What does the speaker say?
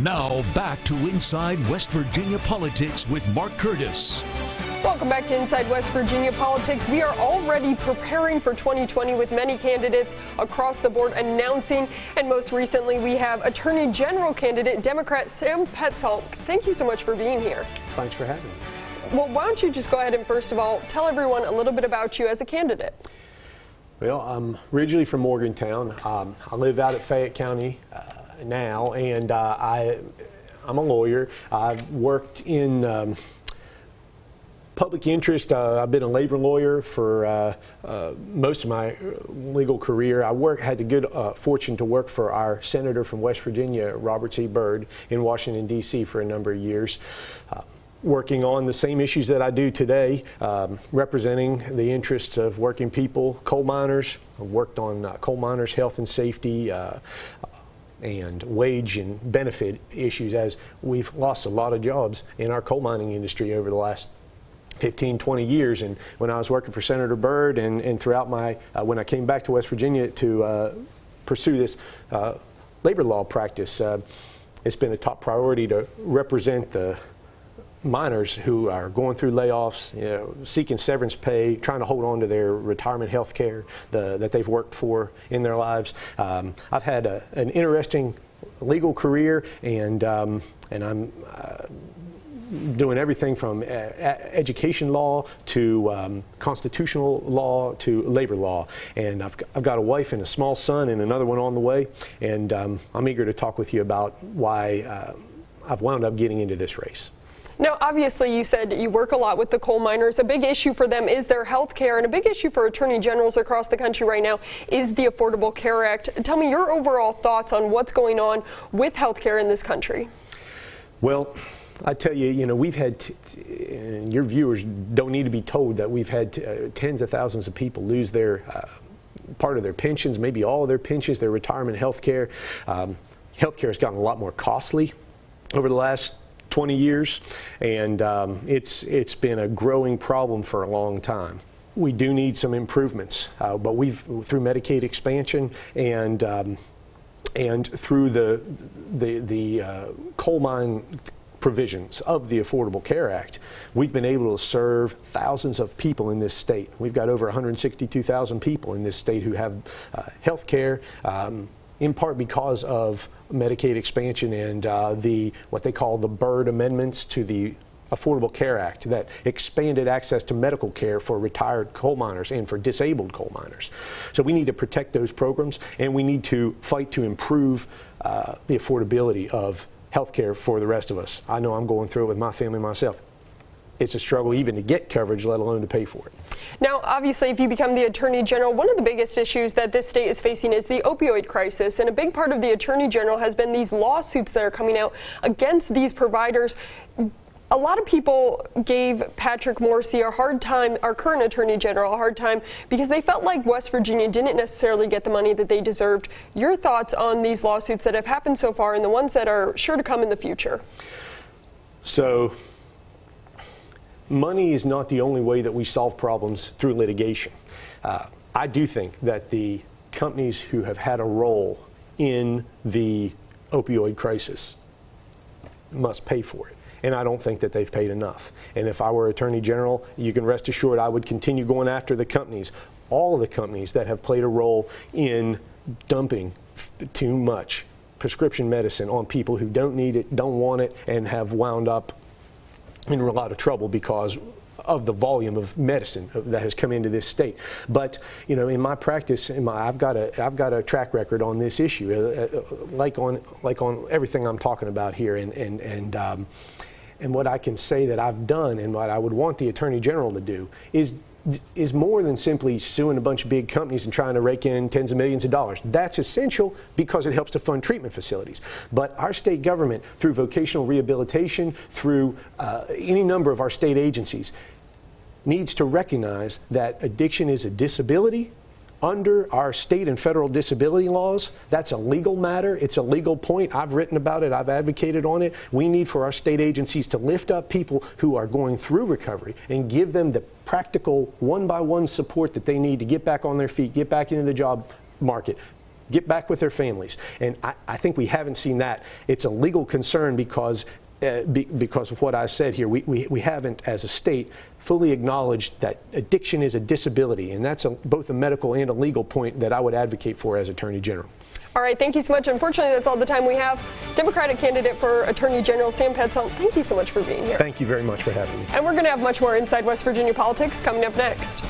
Now back to Inside West Virginia Politics with Mark Curtis. Welcome back to Inside West Virginia Politics. We are already preparing for 2020 with many candidates across the board announcing, and most recently we have Attorney General candidate Democrat Sam Petsonk. Thank you so much for being here. Thanks for having me. Well, why don't you just go ahead and first of all tell everyone a little bit about you as a candidate. Well, I'm originally from Morgantown. I live out at Fayette County now, and I'm a lawyer. I've worked in public interest. I've been a labor lawyer for most of my legal career. I had the good fortune to work for our senator from West Virginia, Robert C. Byrd, in Washington, D.C. for a number of years. Working on the same issues that I do today, representing the interests of working people, coal miners. I've worked on coal miners' health and safety, and wage and benefit issues, as we've lost a lot of jobs in our coal mining industry over the last 15, 20 years. And when I was working for Senator Byrd and throughout my, when I came back to West Virginia to pursue this labor law practice, it's been a top priority to represent the miners who are going through layoffs, seeking severance pay, trying to hold on to their retirement health care that they've worked for in their lives. I've had an interesting legal career, and I'm doing everything from education law to constitutional law to labor law. And I've got a wife and a small son and another one on the way, and I'm eager to talk with you about why I've wound up getting into this race. Now, obviously, you said you work a lot with the coal miners. A big issue for them is their health care, and a big issue for attorney generals across the country right now is the Affordable Care Act. Tell me your overall thoughts on what's going on with health care in this country. Well, I tell you, we've had, and your viewers don't need to be told that we've had tens of thousands of people lose their part of their pensions, maybe all of their pensions, their retirement health care. Health care has gotten a lot more costly over the last 20 years, and it's been a growing problem for a long time. We do need some improvements, but through Medicaid expansion and through the coal mine provisions of the Affordable Care Act, we've been able to serve thousands of people in this state. We've got over 162,000 people in this state who have health care, in part because of Medicaid expansion and what they call the Byrd amendments to the Affordable Care Act that expanded access to medical care for retired coal miners and for disabled coal miners. So we need to protect those programs, and we need to fight to improve the affordability of health care for the rest of us. I know I'm going through it with my family myself. It's a struggle even to get coverage, let alone to pay for it. Now, obviously, if you become the Attorney General, one of the biggest issues that this state is facing is the opioid crisis. And a big part of the Attorney General has been these lawsuits that are coming out against these providers. A lot of people gave Patrick Morrisey a hard time, our current Attorney General, a hard time because they felt like West Virginia didn't necessarily get the money that they deserved. Your thoughts on these lawsuits that have happened so far and the ones that are sure to come in the future? So, money is not the only way that we solve problems through litigation. I do think that the companies who have had a role in the opioid crisis must pay for it. And I don't think that they've paid enough. And if I were Attorney General, you can rest assured I would continue going after the companies, all of the companies that have played a role in dumping too much prescription medicine on people who don't need it, don't want it, and have wound up in a lot of trouble because of the volume of medicine that has come into this state. But in my practice, I've got a track record on this issue, like on everything I'm talking about here, and what I can say that I've done, and what I would want the Attorney General to do is more than simply suing a bunch of big companies and trying to rake in tens of millions of dollars. That's essential because it helps to fund treatment facilities. But our state government, through vocational rehabilitation, through any number of our state agencies, needs to recognize that addiction is a disability. Under our state and federal disability laws, that's a legal matter. It's a legal point. I've written about it. I've advocated on it. We need for our state agencies to lift up people who are going through recovery and give them the practical one-by-one support that they need to get back on their feet, get back into the job market, get back with their families. And I think we haven't seen that. It's a legal concern because of what I've said here. We haven't, as a state, fully acknowledged that addiction is a disability, and that's both a medical and a legal point that I would advocate for as Attorney General. All right, thank you so much. Unfortunately, that's all the time we have. Democratic candidate for Attorney General Sam Petsonk, thank you so much for being here. Thank you very much for having me. And we're going to have much more Inside West Virginia Politics coming up next.